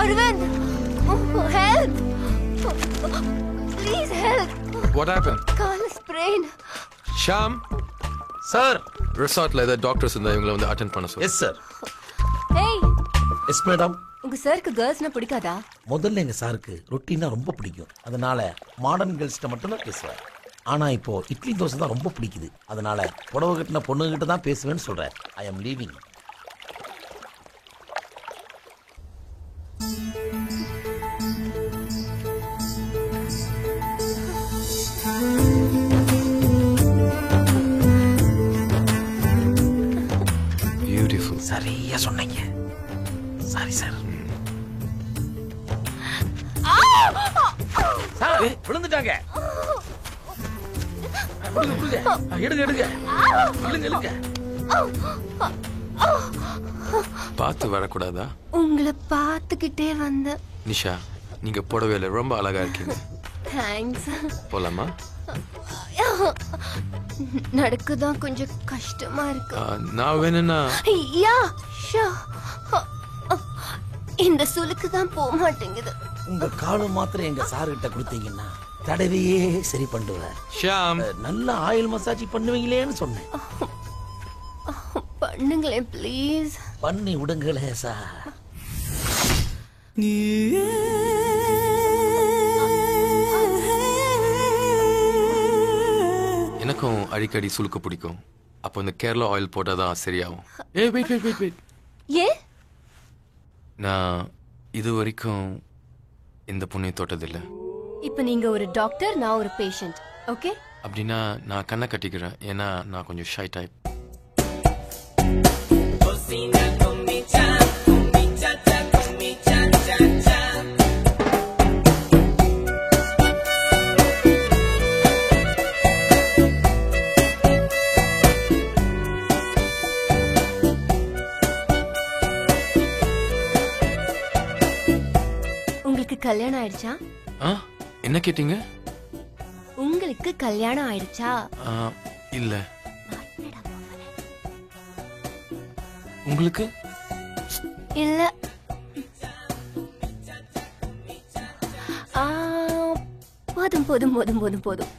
Arvind, help! Please help! What happened? Kaal sprain. Shyam, sir. Resortல ஏதாவது doctors இருந்தா இவங்களை வந்து அட்டெண்ட் பண்ண சொல்லு. Yes sir. Hey. Yes madam. உங்க சாருக்கு கேர்ள்ஸ்னா பிடிக்காதா? முதல்ல எங்க சாருக்கு ரொட்டினா ரொம்ப பிடிக்கும். அதனால மாடர்ன் கேர்ள்ஸ்ட்ட மட்டும் தான் பேசுவார். ஆனா இப்போ இட்லி தோசை தான் ரொம்ப பிடிக்குது. அதனால புடவை கட்டின பொண்ணுகிட்ட தான் பேசுவேன்னு சொல்றார். I am leaving. Beautiful. சரியா சொன்னீங்க. Sorry sir. சார் விழுந்துட்டாங்க. எடுங்க. பார்த்து வரக்கூடாதா? உங்களை பார்த்துக்கிட்டே வந்த. நிஷா, நீங்க புடவையில ரொம்ப அழகா இருக்கீங்க. தேங்க்ஸ். போலாமா? நடக்கதான் கொஞ்சம் கஷ்டமா இருக்கு. நான் வேணும்னா யா ஷா. இந்த சுளுக்கு தான் போக மாட்டேங்குது. உங்க காலு மாத்திரம் எங்க சார் கிட்ட கொடுத்தீங்கன்னா தடவையே சரி பண்ணுவார். ஷியாம், நல்ல ஆயில் மசாஜ் பண்ணுவீங்களேன்னு சொன்னேன். பண்ணுங்களேன் ப்ளீஸ். பண்ணி விடுங்களே சார். எனக்கும் அடிக்கடி சுளுக்கு பிடிக்கும். அப்போ இந்த கேரளா ஆயில் போட்டாதான் சரியாகும். வெயிட். ஏன்? நான் இது வரைக்கும் இந்த புண்ணிய தொட்டதில்லை. இப்ப நீங்க ஒரு டாக்டர், நான் ஒரு பேஷண்ட். ஓகே? அப்படின்னா நான் கண்ணை கட்டிக்கிறேன். ஏன்னா நான் கொஞ்சம் ஷை டைப். உங்களுக்கு கல்யாணம் ஆயிடுச்சா? என்ன கேட்டீங்க? உங்களுக்கு கல்யாணம் ஆயிடுச்சா? இல்ல. உங்களுக்கு? இல்ல. போதும்.